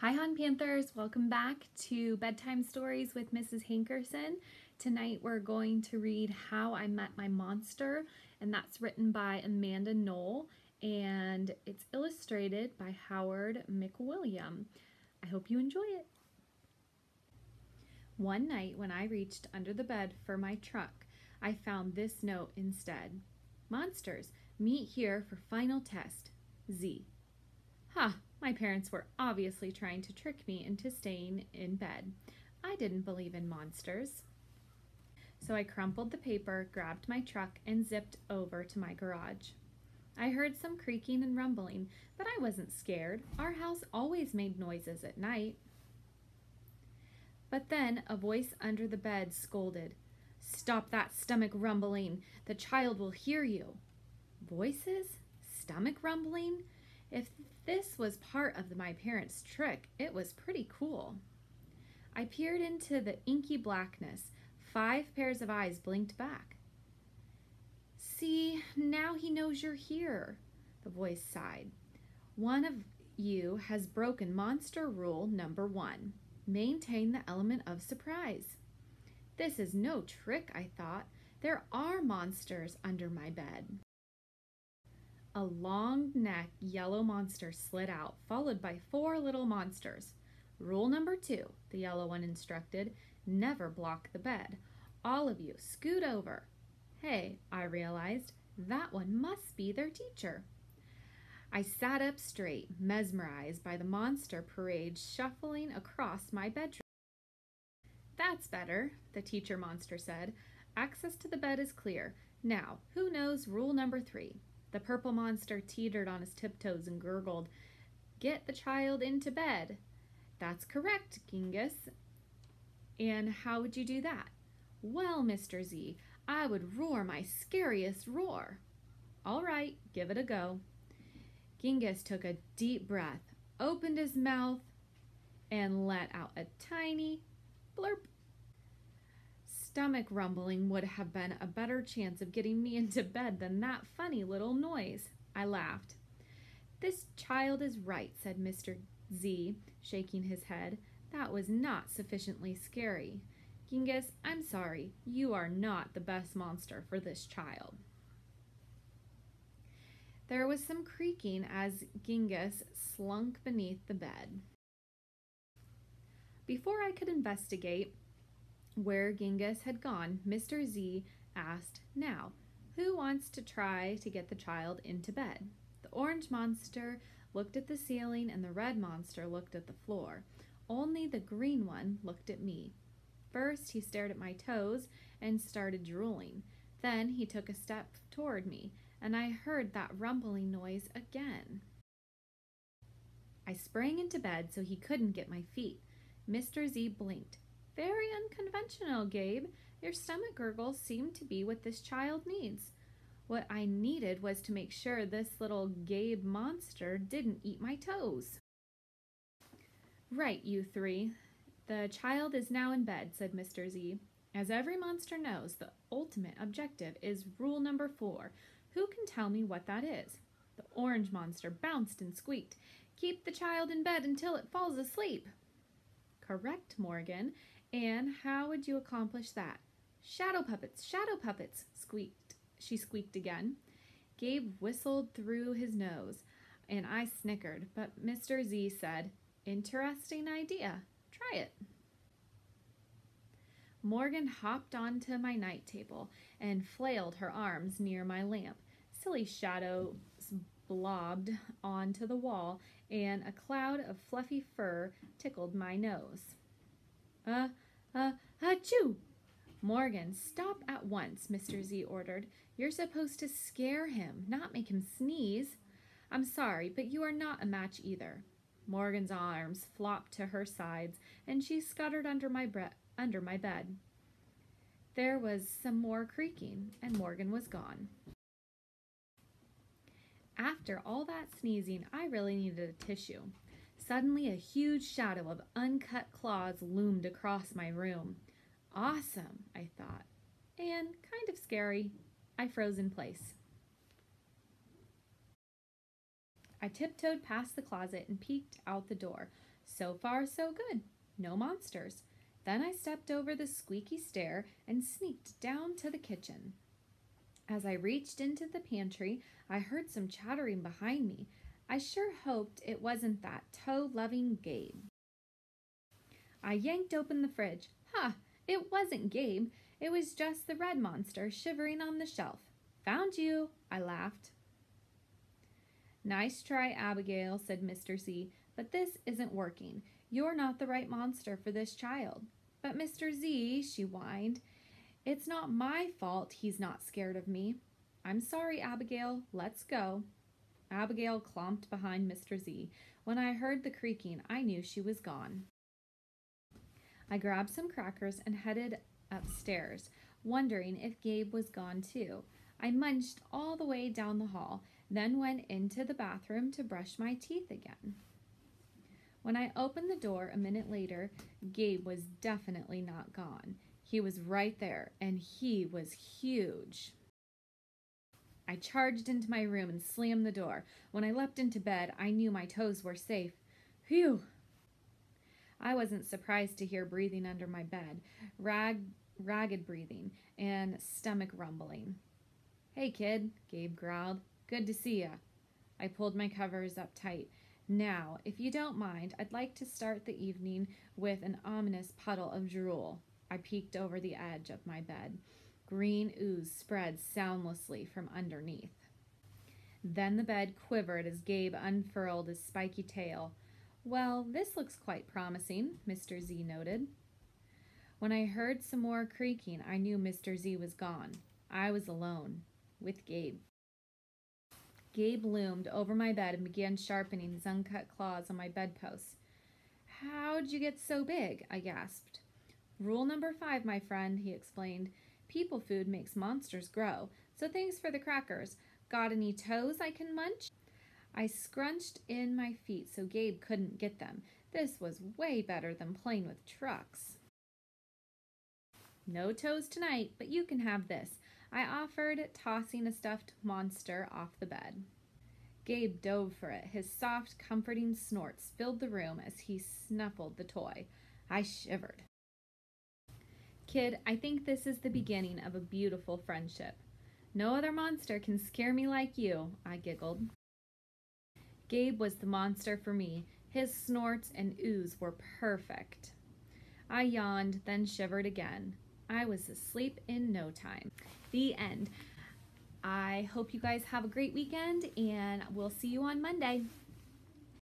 Hi, Han Panthers. Welcome back to Bedtime Stories with Mrs. Hankerson. Tonight we're going to read How I Met My Monster, and that's written by Amanda Knoll, and it's illustrated by Howard McWilliam. I hope you enjoy it. One night when I reached under the bed for my truck, I found this note instead. Monsters, meet here for final test. Z. Ha! My parents were obviously trying to trick me into staying in bed. I didn't believe in monsters. So I crumpled the paper, grabbed my truck, and zipped over to my garage. I heard some creaking and rumbling, but I wasn't scared. Our house always made noises at night. But then a voice under the bed scolded, "Stop that stomach rumbling! The child will hear you." Voices? Stomach rumbling? If this was part of my parents' trick, it was pretty cool. I peered into the inky blackness. 5 pairs of eyes blinked back. "See, now he knows you're here," the voice sighed. "One of you has broken monster rule number 1. Maintain the element of surprise." This is no trick, I thought. There are monsters under my bed. A long-necked yellow monster slid out, followed by 4 little monsters. Rule number 2, the yellow one instructed, never block the bed. All of you, scoot over. Hey, I realized, that one must be their teacher. I sat up straight, mesmerized by the monster parade shuffling across my bedroom. That's better, the teacher monster said. Access to the bed is clear. Now, who knows rule number 3? The purple monster teetered on his tiptoes and gurgled, "Get the child into bed." "That's correct, Genghis." "And how would you do that?" "Well, Mr. Z, I would roar my scariest roar." "All right, give it a go." Genghis took a deep breath, opened his mouth, and let out a tiny blurp. Stomach rumbling would have been a better chance of getting me into bed than that funny little noise. I laughed. "This child is right," said Mr. Z, shaking his head. "That was not sufficiently scary. Genghis, I'm sorry. You are not the best monster for this child." There was some creaking as Genghis slunk beneath the bed. Before I could investigate where Genghis had gone, Mr. Z asked, "Now, who wants to try to get the child into bed?" The orange monster looked at the ceiling and the red monster looked at the floor. Only the green one looked at me. First, he stared at my toes and started drooling. Then he took a step toward me, and I heard that rumbling noise again. I sprang into bed so he couldn't get my feet. Mr. Z blinked. "Very unconventional, Gabe. Your stomach gurgles seem to be what this child needs." What I needed was to make sure this little Gabe monster didn't eat my toes. "Right, you 3. The child is now in bed," said Mr. Z. "As every monster knows, the ultimate objective is rule number 4. Who can tell me what that is?" The orange monster bounced and squeaked. "Keep the child in bed until it falls asleep." "Correct, Morgan. And how would you accomplish that?" Shadow puppets, she squeaked again. Gabe whistled through his nose, and I snickered, but Mr. Z said, "Interesting idea. Try it." Morgan hopped onto my night table and flailed her arms near my lamp. Silly shadows blobbed onto the wall, and a cloud of fluffy fur tickled my nose. Achoo! "Morgan, stop at once," Mr. Z ordered. "You're supposed to scare him, not make him sneeze." "I'm sorry, but you are not a match either." Morgan's arms flopped to her sides, and she scuttered under my bed. There was some more creaking, and Morgan was gone. After all that sneezing, I really needed a tissue. Suddenly, a huge shadow of uncut claws loomed across my room. Awesome, I thought, and kind of scary. I froze in place. I tiptoed past the closet and peeked out the door. So far, so good. No monsters. Then I stepped over the squeaky stair and sneaked down to the kitchen. As I reached into the pantry, I heard some chattering behind me. I sure hoped it wasn't that toe-loving Gabe. I yanked open the fridge. It wasn't Gabe. It was just the red monster shivering on the shelf. Found you, I laughed. Nice try, Abigail, said Mr. Z, but this isn't working. You're not the right monster for this child. But Mr. Z, she whined, it's not my fault he's not scared of me. I'm sorry, Abigail. Let's go. Abigail clomped behind Mr. Z. When I heard the creaking, I knew she was gone. I grabbed some crackers and headed upstairs, wondering if Gabe was gone too. I munched all the way down the hall, then went into the bathroom to brush my teeth again. When I opened the door a minute later, Gabe was definitely not gone. He was right there, and he was huge. I charged into my room and slammed the door. When I leapt into bed, I knew my toes were safe. Phew! I wasn't surprised to hear breathing under my bed, ragged breathing, and stomach rumbling. Hey, kid, Gabe growled. Good to see ya. I pulled my covers up tight. Now, if you don't mind, I'd like to start the evening with an ominous puddle of drool. I peeked over the edge of my bed. Green ooze spread soundlessly from underneath. Then the bed quivered as Gabe unfurled his spiky tail. Well, this looks quite promising, Mr. Z noted. When I heard some more creaking, I knew Mr. Z was gone. I was alone, with Gabe. Gabe loomed over my bed and began sharpening his uncut claws on my bedposts. How'd you get so big? I gasped. Rule number 5, my friend, he explained. People food makes monsters grow, so thanks for the crackers. Got any toes I can munch? I scrunched in my feet so Gabe couldn't get them. This was way better than playing with trucks. No toes tonight, but you can have this, I offered, tossing a stuffed monster off the bed. Gabe dove for it. His soft, comforting snorts filled the room as he snuffled the toy. I shivered. Kid, I think this is the beginning of a beautiful friendship. No other monster can scare me like you, I giggled. Gabe was the monster for me. His snorts and ooze were perfect. I yawned, then shivered again. I was asleep in no time. The end. I hope you guys have a great weekend, and we'll see you on Monday.